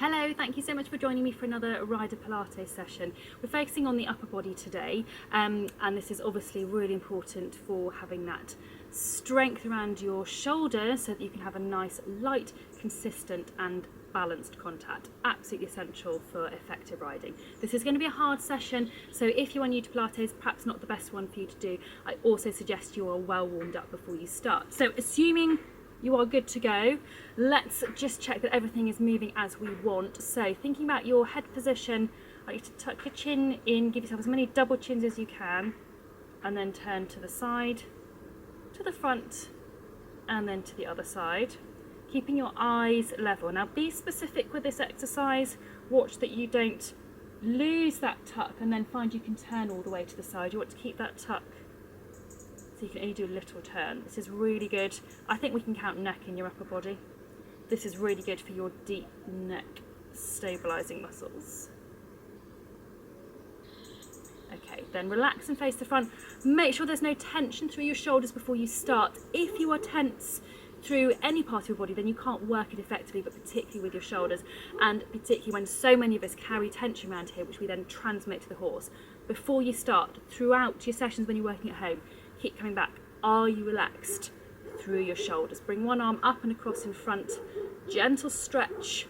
Hello, thank you so much for joining me for another Rider Pilates session. We're focusing on the upper body today, and this is obviously really important for having that strength around your shoulders so that you can have a nice, light, consistent and balanced contact. Absolutely essential for effective riding. This is going to be a hard session, so if you are new to Pilates, perhaps not the best one for you to do. I also suggest you are well warmed up before you start. So assuming you are good to go, let's just check that everything is moving as we want. So thinking about your head position, I want you to tuck your chin in, give yourself as many double chins as you can, and then turn to the side, to the front, and then to the other side, keeping your eyes level. Now be specific with this exercise. Watch that you don't lose that tuck and then find you can turn all the way to the side. You want to keep that tuck so you can only do a little turn. This is really good. I think we can count neck in your upper body. This is really good for your deep neck stabilising muscles. Okay, then relax and face the front. Make sure there's no tension through your shoulders before you start. If you are tense through any part of your body, then you can't work it effectively, but particularly with your shoulders, and particularly when so many of us carry tension around here, which we then transmit to the horse. Before you start, throughout your sessions when you're working at home, keep coming back. Are you relaxed through your shoulders? Bring one arm up and across in front. Gentle stretch.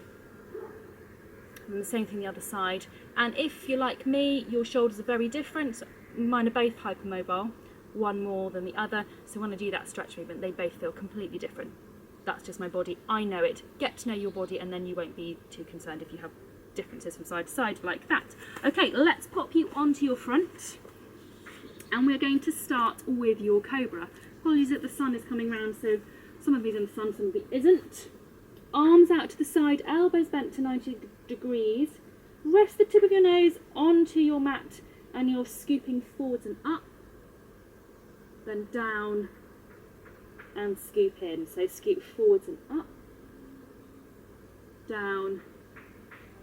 And the same thing the other side. And if you're like me, your shoulders are very different. Mine are both hypermobile, one more than the other. So when I do that stretch movement, they both feel completely different. That's just my body. I know it. Get to know your body and then you won't be too concerned if you have differences from side to side like that. Okay, let's pop you onto your front. And we're going to start with your Cobra. Apologies that the sun is coming round, so some of me's in the sun, some of it isn't. Arms out to the side, elbows bent to 90 degrees. Rest the tip of your nose onto your mat and you're scooping forwards and up. Then down and scoop in. So scoop forwards and up. Down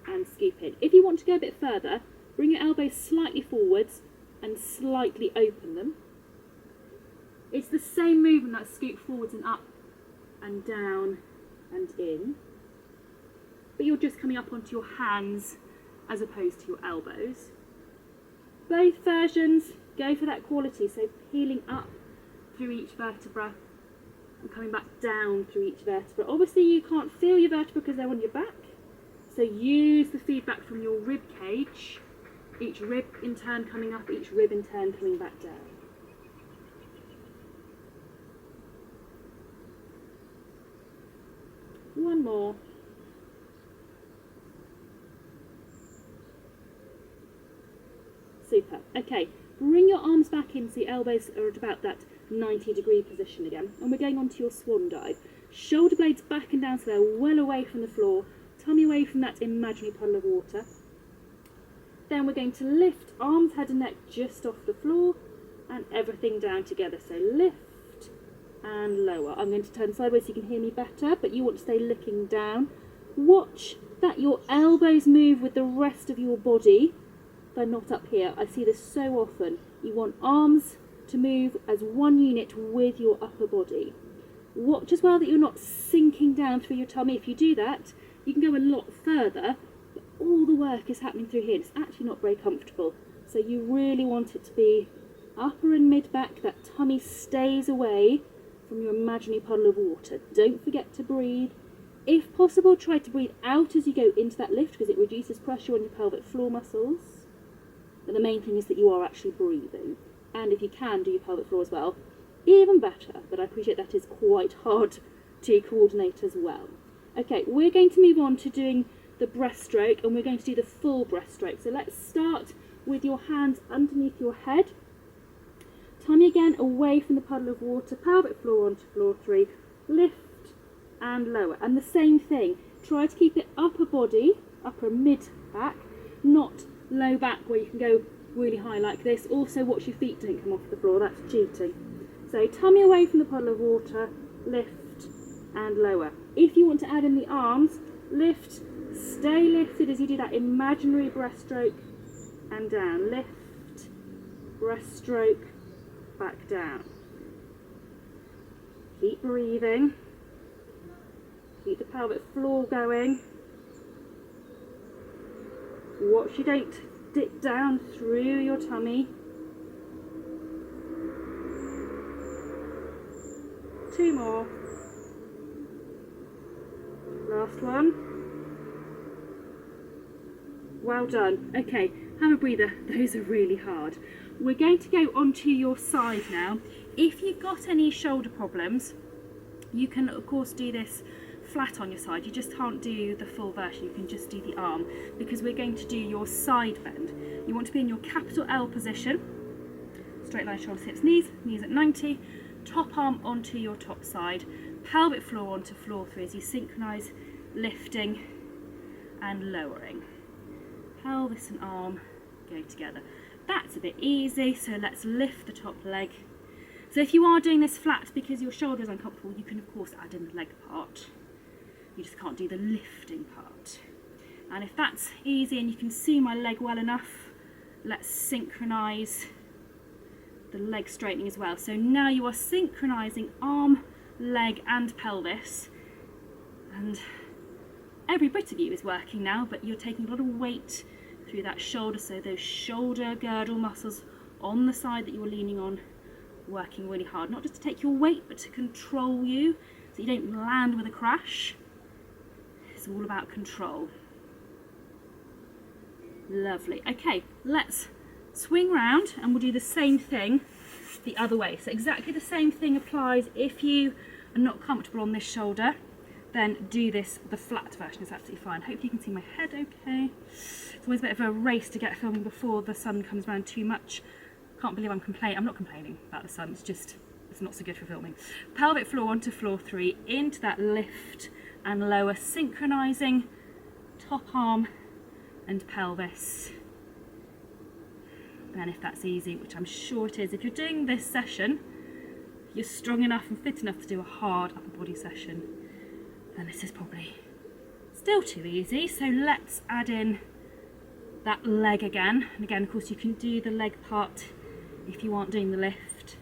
and scoop in. If you want to go a bit further, bring your elbows slightly forwards and slightly open them. It's the same movement, that scoop forwards and up and down and in, but you're just coming up onto your hands as opposed to your elbows. Both versions go for that quality, so peeling up through each vertebra and coming back down through each vertebra. Obviously you can't feel your vertebra because they're on your back, so use the feedback from your rib cage. Each rib in turn coming up, each rib in turn coming back down. One more. Super. Okay, bring your arms back in so your elbows are at about that 90-degree position again. And we're going on to your Swan Dive. Shoulder blades back and down so they're well away from the floor. Tummy away from that imaginary puddle of water. Then we're going to lift arms, head and neck just off the floor and everything down together. So lift and lower. I'm going to turn sideways so you can hear me better, but you want to stay looking down. Watch that your elbows move with the rest of your body. They're not up here. I see this so often. You want arms to move as one unit with your upper body. Watch as well that you're not sinking down through your tummy. If you do that, you can go a lot further. All the work is happening through here. It's actually not very comfortable. So you really want it to be upper and mid back. That tummy stays away from your imaginary puddle of water. Don't forget to breathe. If possible, try to breathe out as you go into that lift because it reduces pressure on your pelvic floor muscles. But the main thing is that you are actually breathing. And if you can, do your pelvic floor as well, even better. But I appreciate that is quite hard to coordinate as well. Okay, we're going to move on to doing the breaststroke, and we're going to do the full breaststroke. So let's start with your hands underneath your head. Tummy again away from the puddle of water, pelvic floor onto floor 3, lift and lower. And the same thing, try to keep it upper body, upper mid back, not low back where you can go really high like this. Also watch your feet don't come off the floor, that's cheating. So tummy away from the puddle of water, lift and lower. If you want to add in the arms, lift, stay lifted as you do that imaginary breaststroke and down. Lift, breaststroke, back down. Keep breathing. Keep the pelvic floor going. Watch you don't dip down through your tummy. 2 more. Last one. Well done. Okay, have a breather. Those are really hard. We're going to go onto your side now. If you've got any shoulder problems, you can of course do this flat on your side. You just can't do the full version, you can just do the arm, because we're going to do your side bend. You want to be in your capital L position, straight line, shoulders, hips, knees at 90, top arm onto your top side, pelvic floor onto floor 3 as you synchronise lifting and lowering. Pelvis and arm go together. That's a bit easy, so let's lift the top leg. So if you are doing this flat because your shoulder is uncomfortable, you can of course add in the leg part. You just can't do the lifting part. And if that's easy and you can see my leg well enough, let's synchronise the leg straightening as well. So now you are synchronising arm, leg and pelvis, and every bit of you is working now, but you're taking a lot of weight through that shoulder, so those shoulder girdle muscles on the side that you're leaning on, working really hard, not just to take your weight but to control you so you don't land with a crash. It's all about control. Lovely. Okay, let's swing round and we'll do the same thing the other way. So exactly the same thing applies. If you are not comfortable on this shoulder, then do this, the flat version is absolutely fine. Hopefully you can see my head okay. It's always a bit of a race to get filming before the sun comes around too much. Can't believe I'm complaining. I'm not complaining about the sun, it's just, it's not so good for filming. Pelvic floor onto floor 3, into that lift and lower, synchronising top arm and pelvis. And if that's easy, which I'm sure it is, if you're doing this session, you're strong enough and fit enough to do a hard upper body session, and this is probably still too easy. So let's add in that leg again. And again, of course, you can do the leg part if you aren't doing the lift.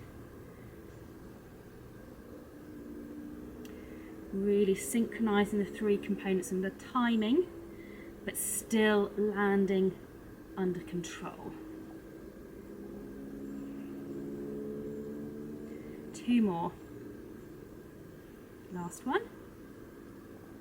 Really synchronising the 3 components and the timing, but still landing under control. 2 more. Last one.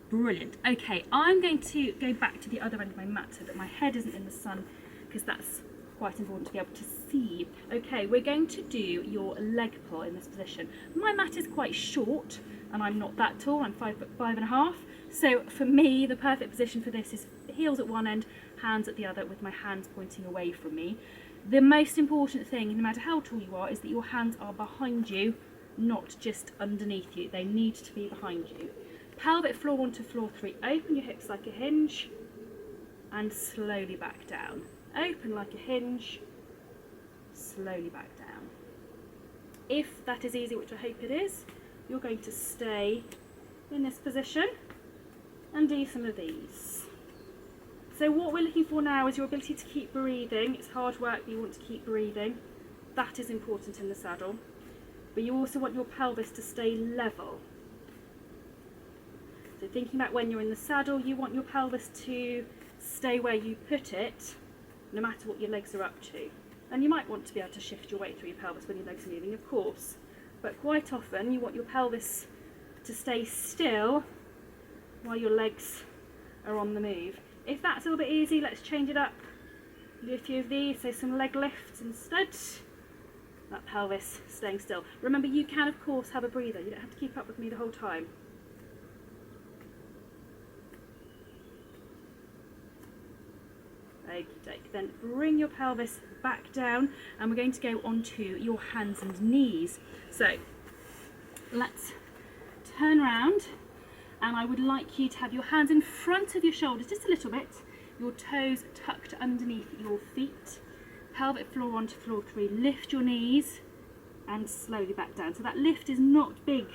Brilliant. Okay, I'm going to go back to the other end of my mat so that my head isn't in the sun, because that's quite important to be able to see. Okay, we're going to do your leg pull in this position. My mat is quite short and I'm not that tall, I'm 5'5½". So for me, the perfect position for this is heels at one end, hands at the other, with my hands pointing away from me. The most important thing, no matter how tall you are, is that your hands are behind you, not just underneath you. They need to be behind you. Pelvic floor onto floor 3, open your hips like a hinge and slowly back down. Open like a hinge, slowly back down. If that is easy, which I hope it is, you're going to stay in this position and do some of these. So what we're looking for now is your ability to keep breathing. It's hard work, but you want to keep breathing. That is important in the saddle. But you also want your pelvis to stay level. So thinking about when you're in the saddle, you want your pelvis to stay where you put it, no matter what your legs are up to. And you might want to be able to shift your weight through your pelvis when your legs are moving, of course. But quite often you want your pelvis to stay still while your legs are on the move. If that's a little bit easy, let's change it up. Do a few of these, so some leg lifts instead. That pelvis staying still. Remember, you can of course have a breather. You don't have to keep up with me the whole time. Okay, then bring your pelvis back down and we're going to go onto your hands and knees. So let's turn around, and I would like you to have your hands in front of your shoulders just a little bit, your toes tucked underneath your feet, pelvic floor onto floor 3, lift your knees and slowly back down. So that lift is not big,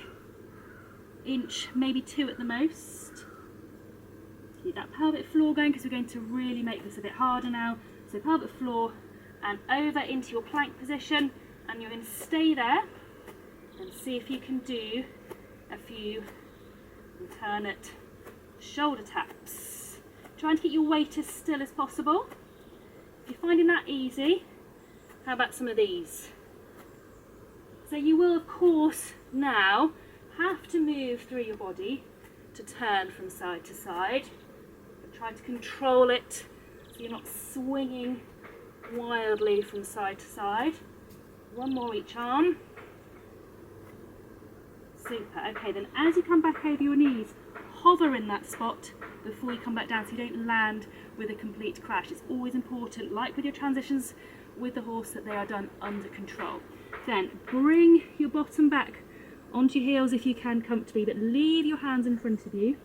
inch, maybe 2 at the most. Keep that pelvic floor going because we're going to really make this a bit harder now. So pelvic floor and over into your plank position, and you're going to stay there and see if you can do a few alternate shoulder taps. Trying to keep your weight as still as possible. If you're finding that easy, how about some of these? So you will, of course, now have to move through your body to turn from side to side, but try to control it so you're not swinging wildly from side to side. One more each arm. Super. Okay, then as you come back over your knees, hover in that spot before you come back down so you don't land with a complete crash. It's always important, like with your transitions with the horse, that they are done under control. Then bring your bottom back onto your heels if you can comfortably, but leave your hands in front of you.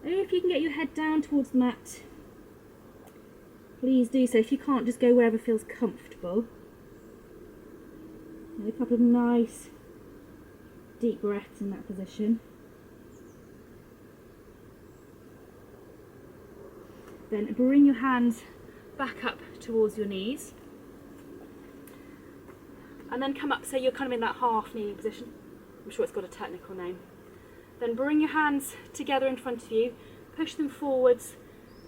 If you can get your head down towards the mat, please do so. If you can't, just go wherever feels comfortable. And a couple of nice deep breaths in that position. Then bring your hands back up towards your knees. And then come up, so you're kind of in that half kneeling position. I'm sure it's got a technical name. Then bring your hands together in front of you, push them forwards,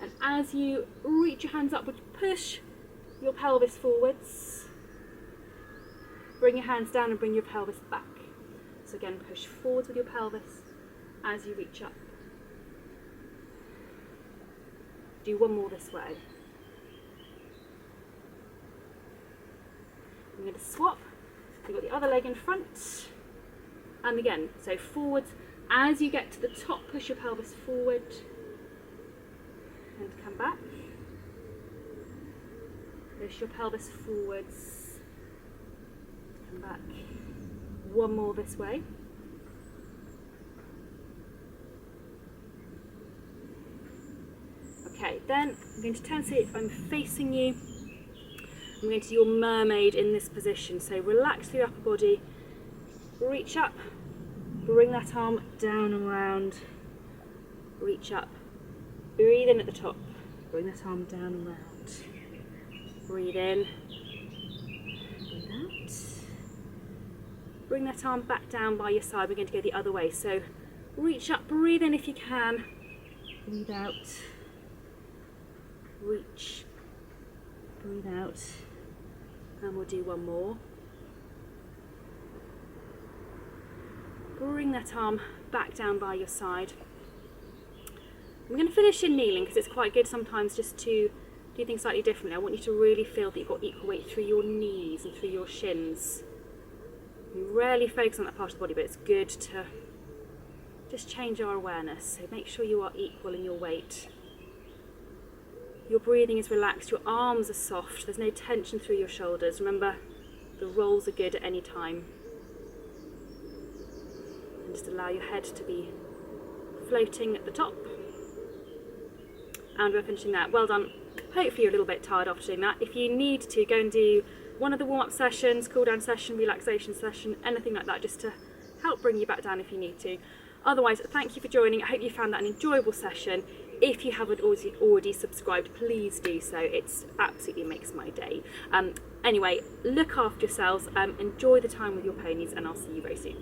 and as you reach your hands upwards, push your pelvis forwards. Bring your hands down and bring your pelvis back. So again, push forwards with your pelvis as you reach up. Do one more this way. I'm going to swap. You've got the other leg in front. And again, so forwards. As you get to the top, push your pelvis forward. And come back. Push your pelvis forwards. Come back. One more this way. Okay, then I'm going to turn so I'm facing you. I'm going to do your mermaid in this position. So relax the upper body, reach up, bring that arm down and round, reach up, breathe in at the top, bring that arm down and round, breathe in, breathe out, bring that arm back down by your side. We're going to go the other way. So reach up, breathe in if you can, breathe out, reach, breathe out. And we'll do one more. Bring that arm back down by your side. I'm going to finish in kneeling because it's quite good sometimes just to do things slightly differently. I want you to really feel that you've got equal weight through your knees and through your shins. We rarely focus on that part of the body, but it's good to just change our awareness. So make sure you are equal in your weight. Your breathing is relaxed, your arms are soft, there's no tension through your shoulders. Remember, the rolls are good at any time. And just allow your head to be floating at the top. And we're finishing that. Well done. Hopefully you're a little bit tired after doing that. If you need to, go and do one of the warm-up sessions, cool-down session, relaxation session, anything like that, just to help bring you back down if you need to. Otherwise, thank you for joining. I hope you found that an enjoyable session. If you haven't already subscribed, please do so. It absolutely makes my day. Anyway, look after yourselves, enjoy the time with your ponies, and I'll see you very soon.